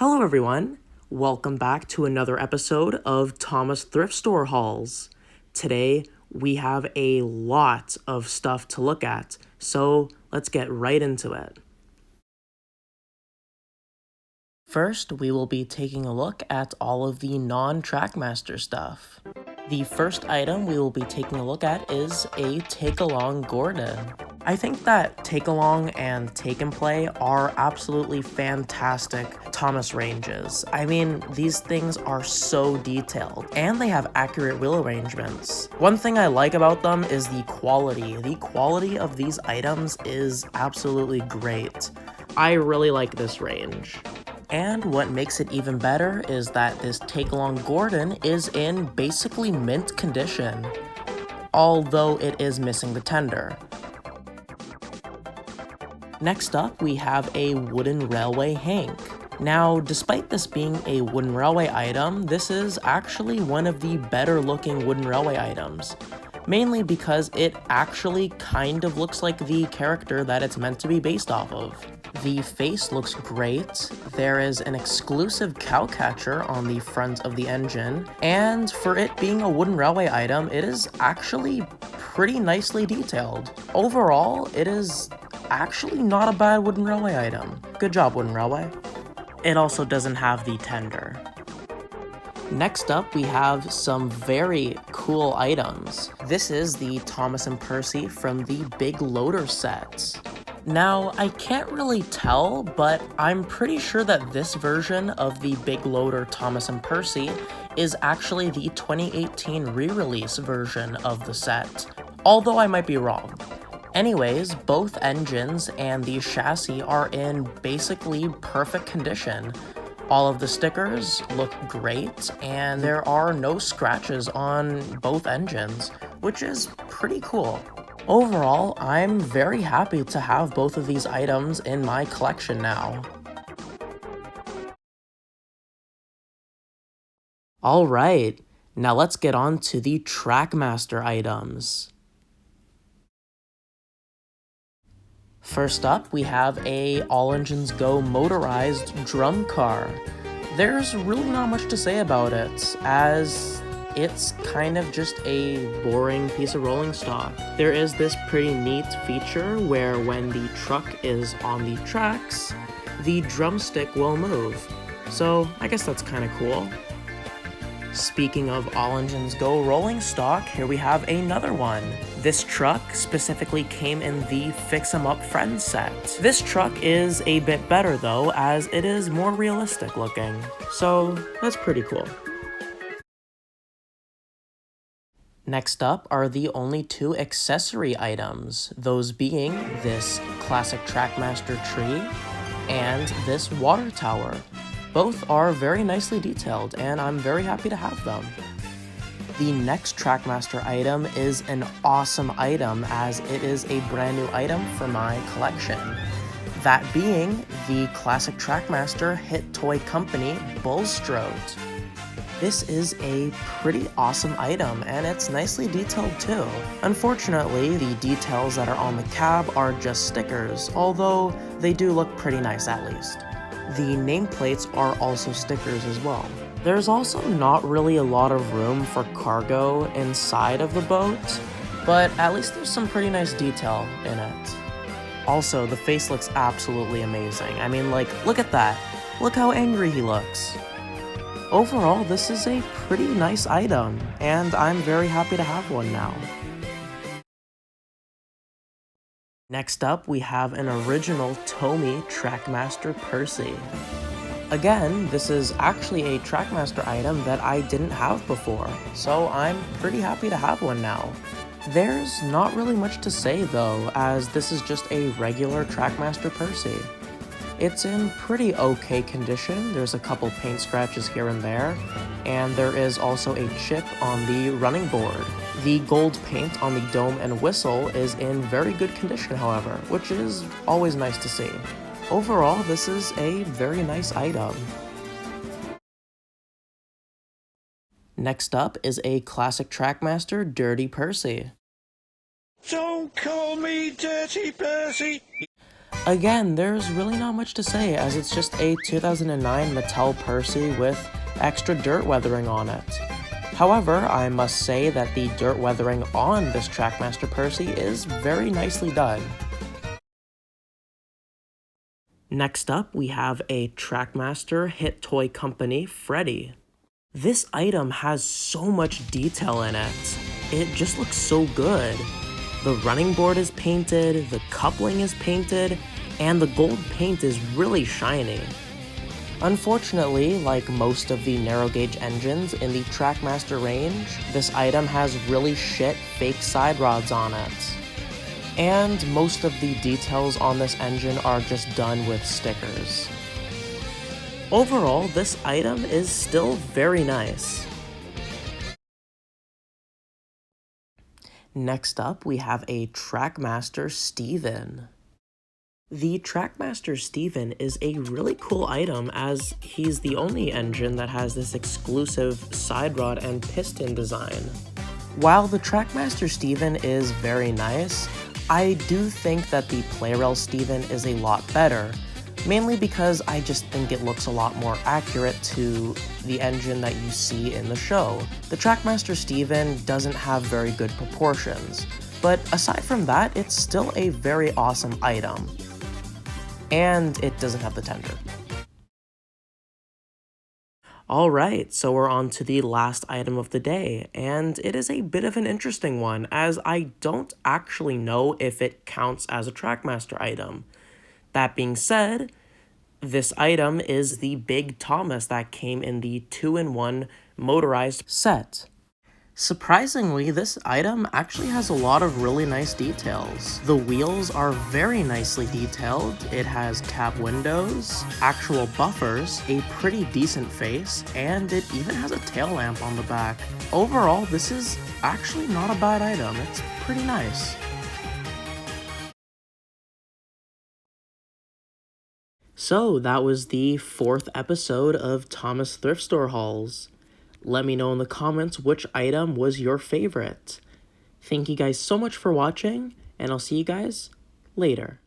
Hello everyone, welcome back to another episode of Thomas Thrift Store Hauls. Today we have a lot of stuff to look at, so let's get right into it. First, we will be taking a look at all of the non-Trackmaster stuff. The first item we will be taking a look at is a Take-Along Gordon. I think that Take-Along and Take-and-Play are absolutely fantastic Thomas ranges. I mean, these things are so detailed, and they have accurate wheel arrangements. One thing I like about them is the quality. The quality of these items is absolutely great. I really like this range. And what makes it even better is that this Take-Along Gordon is in basically mint condition, although it is missing the tender. Next up, we have a wooden railway Hank. Now, despite this being a wooden railway item, this is actually one of the better looking wooden railway items, mainly because it actually kind of looks like the character that it's meant to be based off of. The face looks great, there is an exclusive cow catcher on the front of the engine, and for it being a wooden railway item, it is actually pretty nicely detailed. Overall, it is actually not a bad wooden railway item. Good job, wooden railway. It also doesn't have the tender. Next up, we have some very cool items. This is the Thomas and Percy from the Big Loader set. Now, I can't really tell, but I'm pretty sure that this version of the Big Loader Thomas and Percy is actually the 2018 re-release version of the set, although I might be wrong. Anyways, both engines and the chassis are in basically perfect condition. All of the stickers look great, and there are no scratches on both engines, which is pretty cool. Overall, I'm very happy to have both of these items in my collection now. Alright, now let's get on to the Trackmaster items. First up, we have a All Engines Go motorized drum car. There's really not much to say about it, as it's kind of just a boring piece of rolling stock. There is this pretty neat feature where when the truck is on the tracks, the drumstick will move. So I guess that's kind of cool. Speaking of All Engines Go rolling stock, here we have another one. This truck specifically came in the Fix 'em Up Friends set. This truck is a bit better though, as it is more realistic looking. So that's pretty cool. Next up are the only two accessory items, those being this classic Trackmaster tree and this water tower. Both are very nicely detailed, and I'm very happy to have them. The next Trackmaster item is an awesome item, as it is a brand new item for my collection. That being the classic Trackmaster Hit Toy Company Bullstrote. This is a pretty awesome item, and it's nicely detailed too. Unfortunately, the details that are on the cab are just stickers, although they do look pretty nice at least. The nameplates are also stickers as well. There's also not really a lot of room for cargo inside of the boat, but at least there's some pretty nice detail in it. Also, the face looks absolutely amazing. I mean, like, look at that. Look how angry he looks. Overall, this is a pretty nice item, and I'm very happy to have one now. Next up, we have an original Tomy Trackmaster Percy. Again, this is actually a Trackmaster item that I didn't have before, so I'm pretty happy to have one now. There's not really much to say though, as this is just a regular Trackmaster Percy. It's in pretty okay condition. There's a couple paint scratches here and there, and there is also a chip on the running board. The gold paint on the dome and whistle is in very good condition, however, which is always nice to see. Overall, this is a very nice item. Next up is a classic Trackmaster Dirty Percy. Don't call me Dirty Percy! Again, there's really not much to say as it's just a 2009 Mattel Percy with extra dirt weathering on it. However, I must say that the dirt weathering on this Trackmaster Percy is very nicely done. Next up, we have a Trackmaster Hit Toy Company Freddy. This item has so much detail in it. It just looks so good. The running board is painted, the coupling is painted, and the gold paint is really shiny. Unfortunately, like most of the narrow gauge engines in the Trackmaster range, this item has really shit fake side rods on it. And most of the details on this engine are just done with stickers. Overall, this item is still very nice. Next up, we have a Trackmaster Steven. The Trackmaster Steven is a really cool item as he's the only engine that has this exclusive side rod and piston design. While the Trackmaster Steven is very nice, I do think that the Play-Rail Steven is a lot better, mainly because I just think it looks a lot more accurate to the engine that you see in the show. The Trackmaster Steven doesn't have very good proportions, but aside from that, it's still a very awesome item. And it doesn't have the tender. Alright, so we're on to the last item of the day, and it is a bit of an interesting one, as I don't actually know if it counts as a Trackmaster item. That being said, this item is the Big Thomas that came in the 2-in-1 motorized set. Surprisingly, this item actually has a lot of really nice details. The wheels are very nicely detailed, it has cab windows, actual buffers, a pretty decent face, and it even has a tail lamp on the back. Overall, this is actually not a bad item, it's pretty nice. So that was the 4th episode of Thomas Thrift Store Hauls. Let me know in the comments which item was your favorite. Thank you guys so much for watching, and I'll see you guys later.